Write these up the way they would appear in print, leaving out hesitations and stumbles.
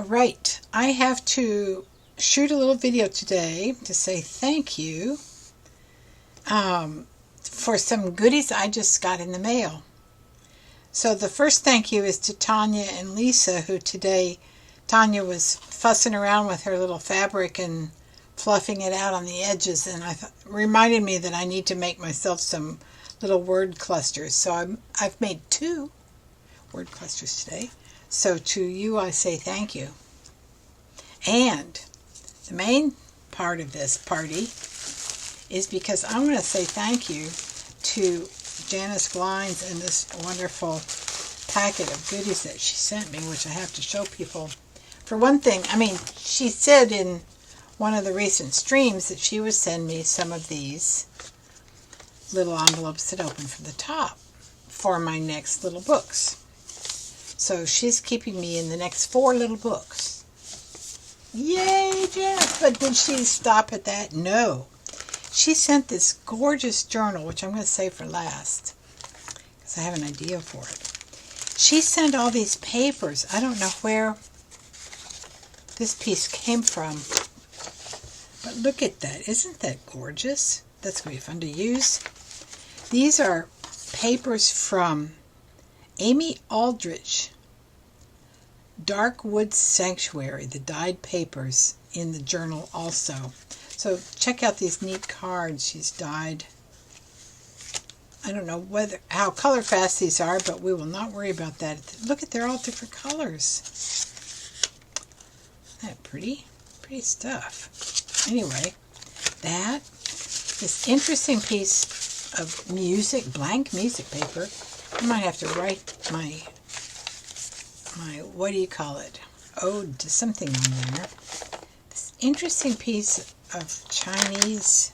Right, I have to shoot a little video today to say thank you for some goodies I just got in the mail. So the first thank you is to Tanya and Lisa, who today, Tanya was fussing around with her little fabric and fluffing it out on the edges, and reminded me that I need to make myself some little word clusters. So I've made 2 word clusters today. So to you I say thank you. And the main part of this party is because I'm going to say thank you to Janice Glines and this wonderful packet of goodies that she sent me, which I have to show people. For one thing, she said in one of the recent streams that she would send me some of these little envelopes that open from the top for my next little books. So she's keeping me in the next 4 little books. Yay, Janice! But did she stop at that? No. She sent this gorgeous journal, which I'm going to save for last, because I have an idea for it. She sent all these papers. I don't know where this piece came from, but look at that. Isn't that gorgeous? That's going to be fun to use. These are papers from Amy Aldrich, Dark Woods Sanctuary, the dyed papers in the journal also. So check out these neat cards she's dyed. I don't know how color fast these are, but we will not worry about that. Look at, they're all different colors. Isn't that pretty? Pretty stuff. Anyway, this interesting piece of music, blank music paper. I might have to write my what do you call it? Ode to something on there. This interesting piece of Chinese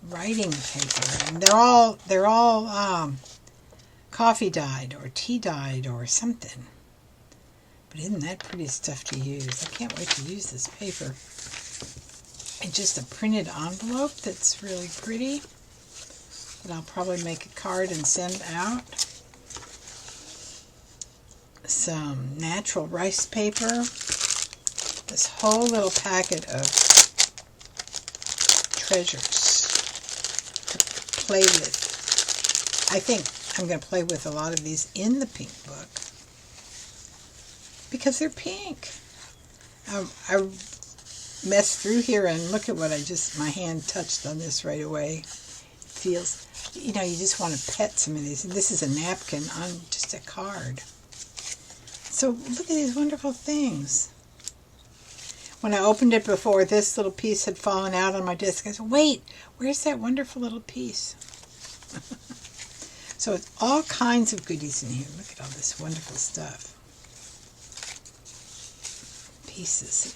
writing paper, and they're all coffee dyed or tea dyed or something. But isn't that pretty stuff to use? I can't wait to use this paper. And just a printed envelope that's really pretty, that I'll probably make a card and send out. Some natural rice paper. This whole little packet of treasures to play with. I think I'm going to play with a lot of these in the pink book because they're pink. I messed through here and look at what my hand touched on this right away. It feels, you just want to pet some of these. And this is a napkin on just a card. So look at these wonderful things. When I opened it before, this little piece had fallen out on my desk. I said, wait, where's that wonderful little piece? So it's all kinds of goodies in here. Look at all this wonderful stuff. Pieces.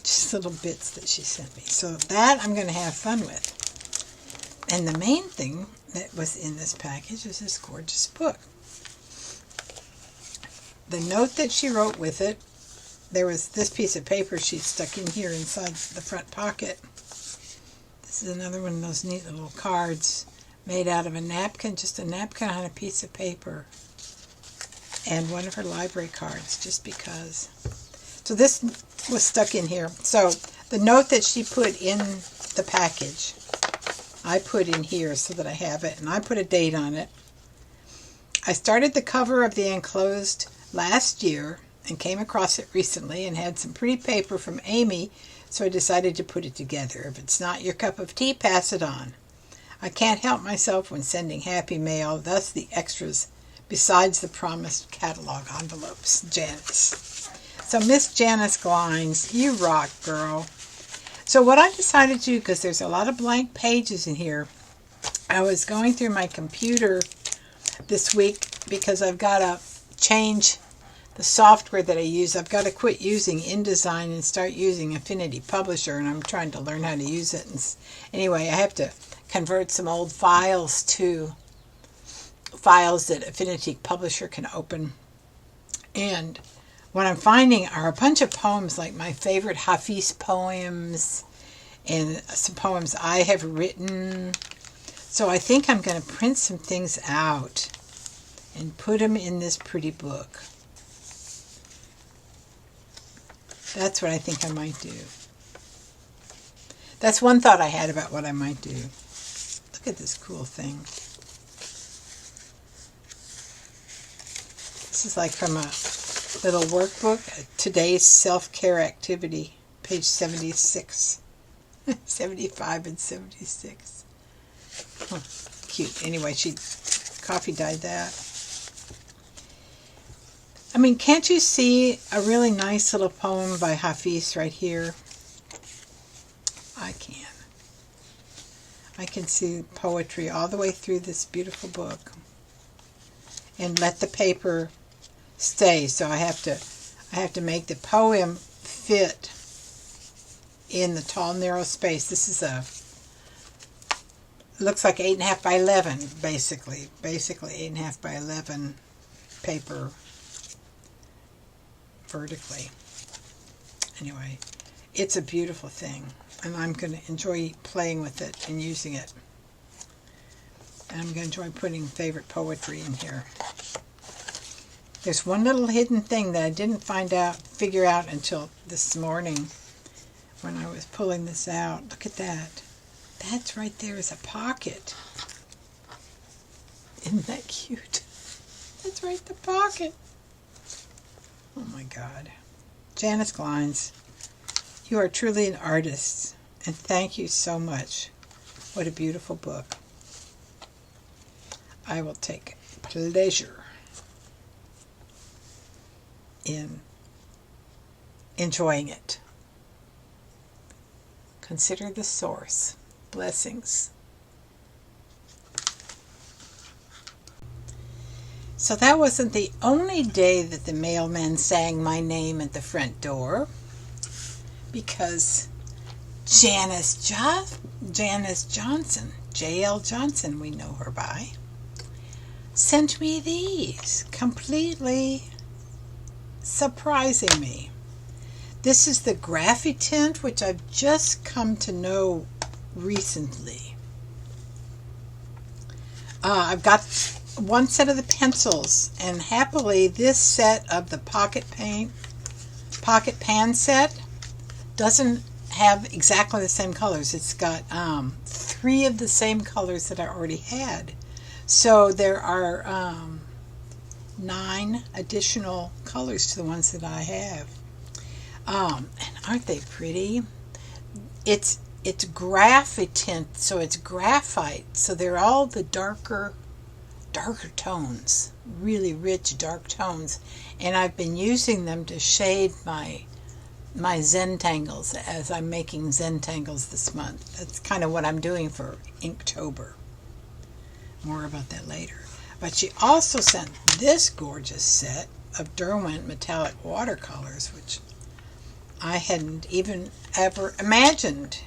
Just little bits that she sent me. So that I'm going to have fun with. And the main thing that was in this package is this gorgeous book. The note that she wrote with it, there was this piece of paper she stuck in here inside the front pocket. This is another one of those neat little cards made out of a napkin, just a napkin on a piece of paper. And one of her library cards, just because. So this was stuck in here. So the note that she put in the package, I put in here so that I have it, and I put a date on it. I started the cover of the enclosed last year and came across it recently and had some pretty paper from Amy, so I decided to put it together. If it's not your cup of tea, pass it on. I can't help myself when sending happy mail, thus the extras besides the promised catalog envelopes. Janice. So Miss Janice Glines, you rock, girl. So what I decided to do, because there's a lot of blank pages in here, I was going through my computer this week because I've got to change the software that I use. I've got to quit using InDesign and start using Affinity Publisher, and I'm trying to learn how to use it. And anyway, I have to convert some old files to files that Affinity Publisher can open. And what I'm finding are a bunch of poems, like my favorite Hafiz poems and some poems I have written. So I think I'm going to print some things out and put them in this pretty book. That's what I think I might do. That's one thought I had about what I might do. Look at this cool thing. This is like from a little workbook, Today's Self-Care Activity, page 76. 75 and 76. Oh, cute. Anyway, she coffee dyed that. I mean, can't you see a really nice little poem by Hafiz right here? I can. I can see poetry all the way through this beautiful book. And let the paper stay. So I have to make the poem fit in the tall, narrow space. This is looks like 8.5 by 11, basically 8.5 by 11 paper vertically. Anyway, it's a beautiful thing, and I'm going to enjoy playing with it and using it. And I'm going to enjoy putting favorite poetry in here. There's one little hidden thing that I didn't figure out until this morning when I was pulling this out. Look at that. That's right there is a pocket. Isn't that cute? That's right, the pocket. Oh my God. Janice Glines, you are truly an artist, and thank you so much. What a beautiful book. I will take pleasure in enjoying it. Consider the source. Blessings. So that wasn't the only day that the mailman sang my name at the front door, because Janice Johnson, J.L. Johnson, we know her by, sent me these, completely surprising me. This is the Graphitint, which I've just come to know recently. I've got one set of the pencils, and happily this set of the pocket pan set doesn't have exactly the same colors. It's got 3 of the same colors that I already had. So there are 9 additional colors to the ones that I have. And aren't they pretty? It's Graphitint, so it's graphite. So they're all the darker tones, really rich dark tones. And I've been using them to shade my Zentangles as I'm making Zentangles this month. That's kind of what I'm doing for Inktober. More about that later. But she also sent this gorgeous set of Derwent metallic watercolors, which I hadn't even ever imagined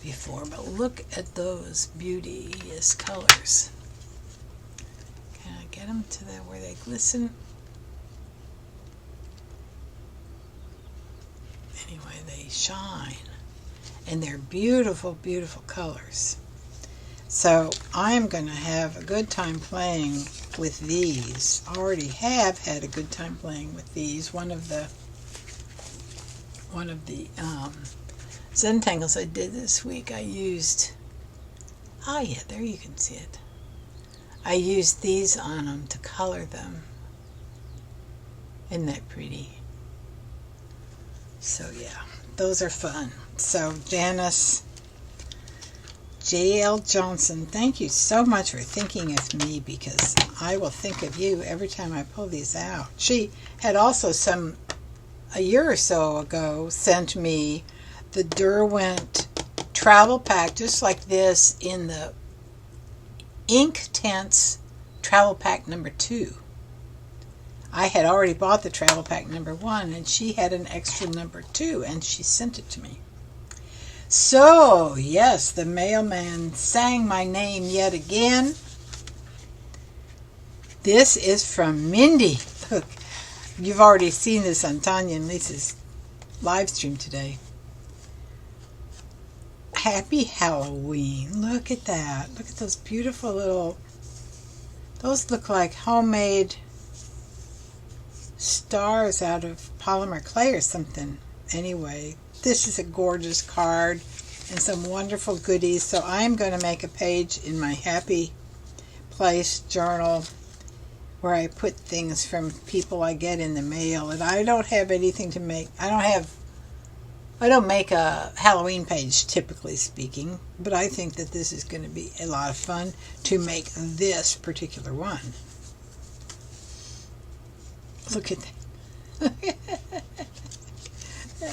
before. But look at those beauteous colors. Can I get them to where they glisten? Anyway, they shine. And they're beautiful, beautiful colors. So I'm going to have a good time playing with these. Already have had a good time playing with these. One of the Zentangles I did this week, I used, oh yeah, there you can see it. I used these on them to color them. Isn't that pretty? So yeah, those are fun. So Janice J.L. Johnson, thank you so much for thinking of me, because I will think of you every time I pull these out. She had also a year or so ago, sent me the Derwent travel pack, just like this, in the Inktense travel pack number 2. I had already bought the travel pack number 1, and she had an extra number 2, and she sent it to me. So, yes, the mailman sang my name yet again. This is from Mindy. Look, you've already seen this on Tanya and Lisa's live stream today. Happy Halloween. Look at that. Look at those beautiful little, those look like homemade stars out of polymer clay or something. Anyway, this is a gorgeous card and some wonderful goodies. So I'm going to make a page in my Happy Place journal where I put things from people I get in the mail. And I don't have anything to make. I don't make a Halloween page, typically speaking, but I think that this is going to be a lot of fun to make this particular one. Look at that.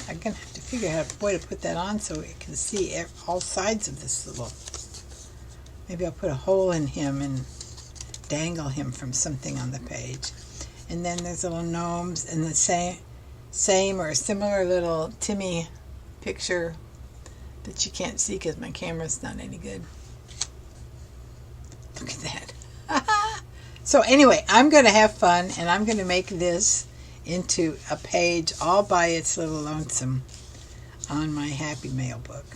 I'm going to have to figure out a way to put that on so we can see all sides of this little... Maybe I'll put a hole in him and dangle him from something on the page. And then there's little gnomes and the same or similar little Timmy picture that you can't see because my camera's not any good. Look at that. So anyway, I'm going to have fun and I'm going to make this into a page all by its little lonesome on my Happy Mail book,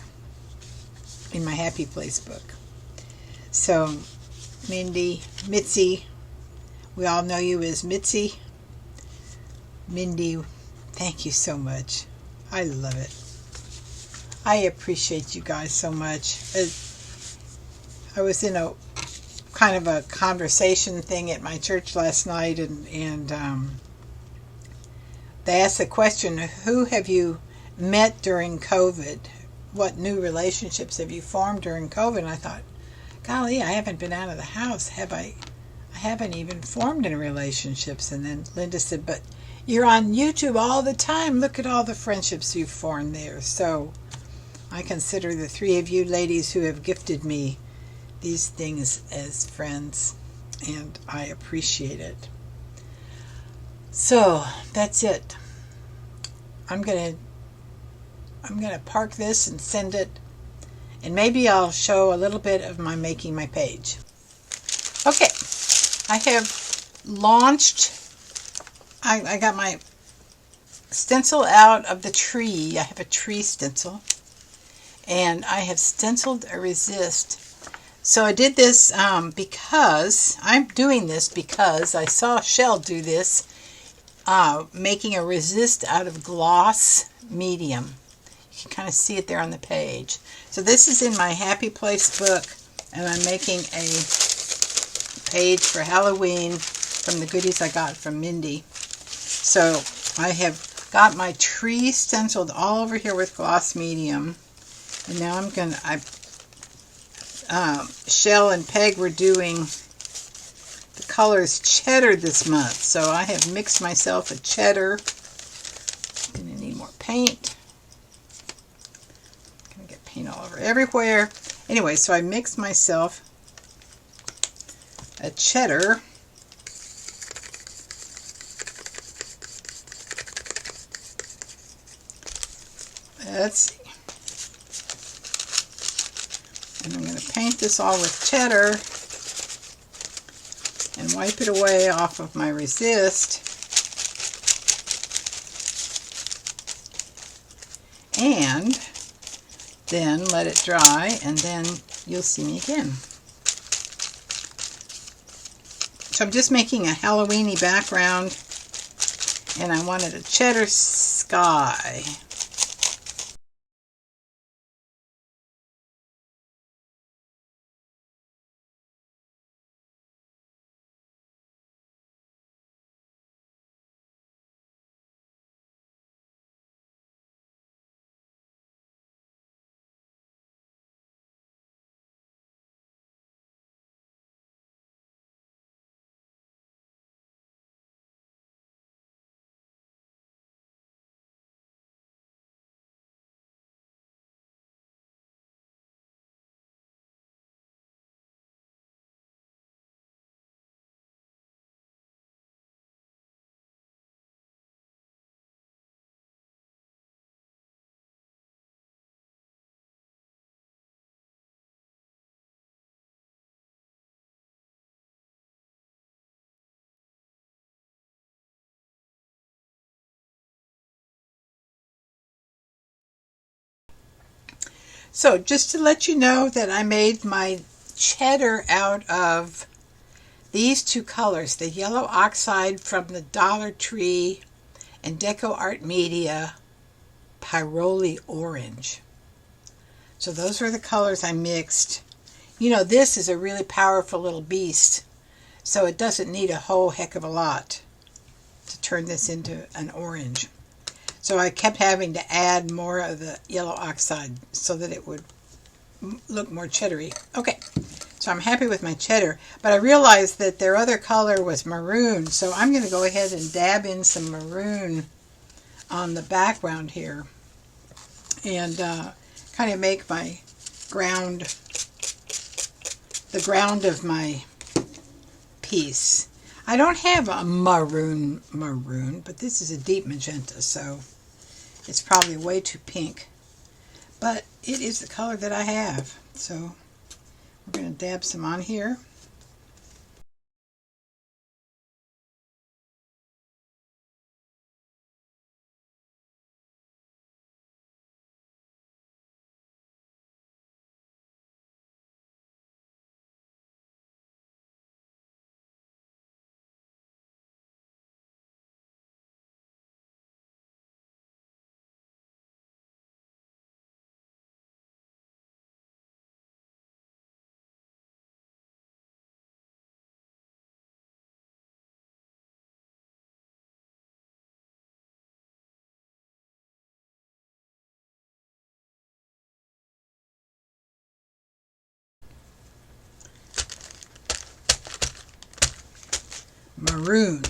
in my Happy Place book. So MitzZee, we all know you as MitzZee. Mindy, thank you so much. I love it. I appreciate you guys so much. I was in a kind of a conversation thing at my church last night, and they asked the question, who have you met during COVID? What new relationships have you formed during COVID? And I thought, golly, I haven't been out of the house, have I? I haven't even formed any relationships. And then Linda said, but you're on YouTube all the time. Look at all the friendships you've formed there. So I consider the three of you ladies who have gifted me these things as friends, and I appreciate it. So that's it. I'm gonna park this and send it, and maybe I'll show a little bit of my making my page. Okay, I have launched. I got my stencil out of the tree. I have a tree stencil, and I have stenciled a resist. So I did this because I'm doing this because I saw Shell do this, making a resist out of gloss medium. You can kind of see it there on the page. So this is in my Happy Place book, and I'm making a page for Halloween from the goodies I got from Mindy. So I have got my tree stenciled all over here with gloss medium, and now I'm going to... Shell and Peg were doing the colors cheddar this month, so I have mixed myself a cheddar. I'm going to need more paint. I'm going to get paint all over everywhere. Anyway, so I mixed myself a cheddar. Let's see. And I'm going to paint this all with cheddar and wipe it away off of my resist. And then let it dry, and then you'll see me again. So I'm just making a Halloweeny background, and I wanted a cheddar sky. So just to let you know that I made my cheddar out of these two colors, the yellow oxide from the Dollar Tree and Deco Art Media Pyroli Orange. So those were the colors I mixed. You know, this is a really powerful little beast, so it doesn't need a whole heck of a lot to turn this into an orange. So I kept having to add more of the yellow oxide so that it would look more cheddary. Okay, so I'm happy with my cheddar, but I realized that their other color was maroon, so I'm going to go ahead and dab in some maroon on the background here and kind of make my ground, the ground of my piece. I don't have a maroon, but this is a deep magenta, so it's probably way too pink. But it is the color that I have. So we're going to dab some on here. Maroon.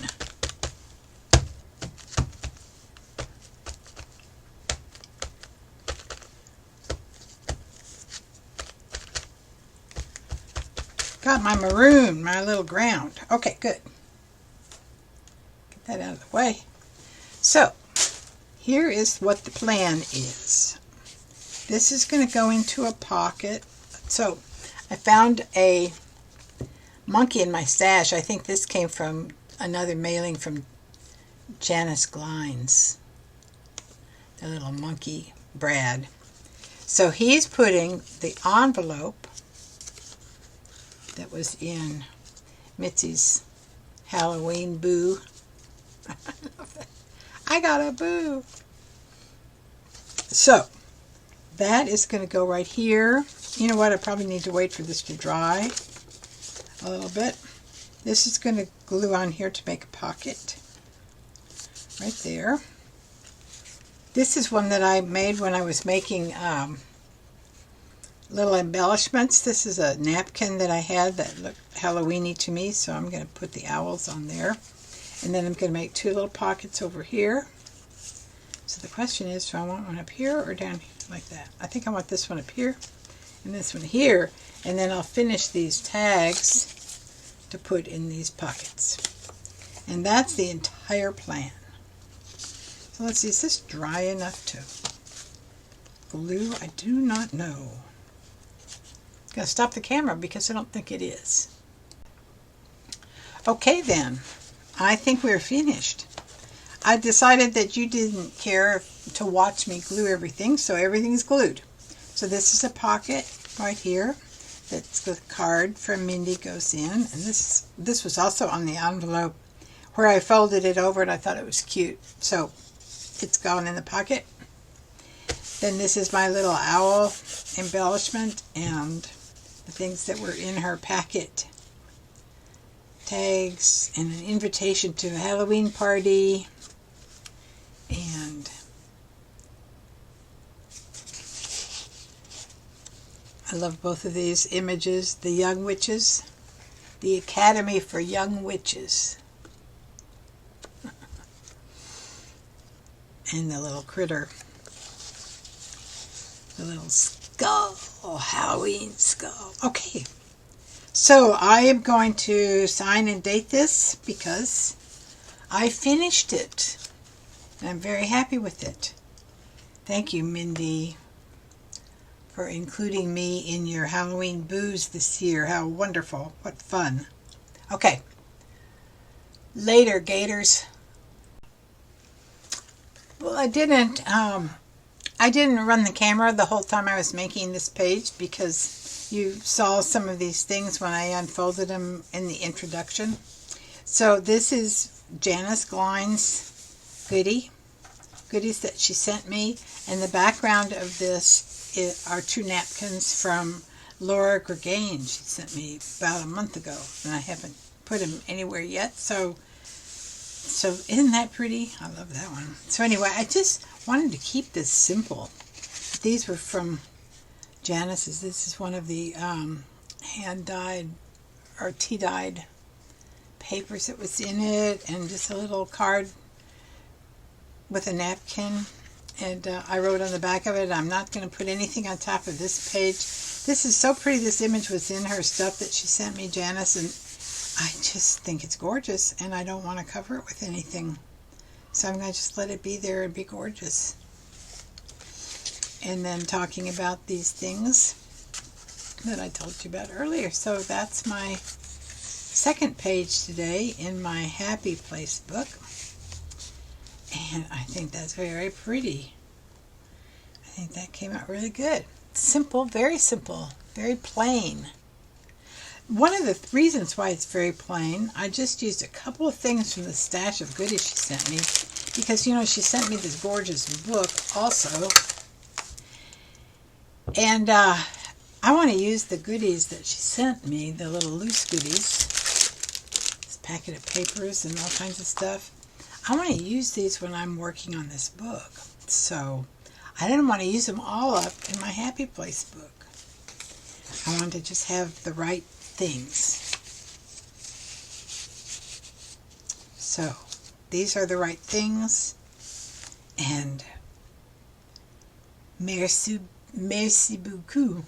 Got my maroon, my little ground. Okay, good. Get that out of the way. So, here is what the plan is. This is going to go into a pocket. So, I found a monkey in my stash. I think this came from another mailing from Janice Glines, the little monkey Brad. So he's putting the envelope that was in MitzZee's Halloween boo. I got a boo. So that is going to go right here. You know what? I probably need to wait for this to dry a little bit. This is going to glue on here to make a pocket right there. This is one that I made when I was making little embellishments. This is a napkin that I had that looked Halloweeny to me, so I'm going to put the owls on there. And then I'm going to make two little pockets over here. So the question is, do I want one up here or down here like that? I think I want this one up here and this one here. And then I'll finish these tags to put in these pockets. And that's the entire plan. So let's see, is this dry enough to glue? I do not know. I'm going to stop the camera because I don't think it is. Okay then, I think we're finished. I decided that you didn't care to watch me glue everything, so everything's glued. So this is a pocket right here. That's the card from Mindy goes in, and this was also on the envelope where I folded it over and I thought it was cute, so it's gone in the pocket. Then this is my little owl embellishment and the things that were in her packet. Tags and an invitation to a Halloween party, and I love both of these images. The Young Witches, the Academy for Young Witches, and the little critter, the little skull, Halloween skull. Okay, so I am going to sign and date this because I finished it. And I'm very happy with it. Thank you, Mindy, for including me in your Halloween booze this year. How wonderful. What fun. Okay. Later, Gators. Well, I didn't run the camera the whole time I was making this page because you saw some of these things when I unfolded them in the introduction. So this is Janice Glines goodies that she sent me. And the background of this are 2 napkins from Laura Gregain. She sent me about a month ago, and I haven't put them anywhere yet. So isn't that pretty? I love that one. So anyway, I just wanted to keep this simple. These were from Janice's. This is one of the hand-dyed or tea-dyed papers that was in it, and just a little card with a napkin. And I wrote on the back of it, I'm not going to put anything on top of this page. This is so pretty. This image was in her stuff that she sent me, Janice, and I just think it's gorgeous, and I don't want to cover it with anything. So I'm going to just let it be there and be gorgeous. And then talking about these things that I told you about earlier. So that's my second page today in my Happy Place book. And I think that's very pretty. I think that came out really good. Simple, very plain. One of the reasons why it's very plain, I just used a couple of things from the stash of goodies she sent me. Because, you know, she sent me this gorgeous book also. And I want to use the goodies that she sent me, the little loose goodies. This packet of papers and all kinds of stuff. I want to use these when I'm working on this book. So I didn't want to use them all up in my Happy Place book. I wanted to just have the right things. So these are the right things. And merci beaucoup.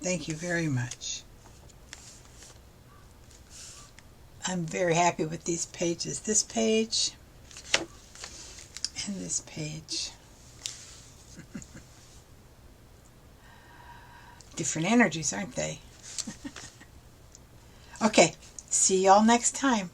Thank you very much. I'm very happy with these pages. This page and this page. Different energies, aren't they? Okay, see y'all next time.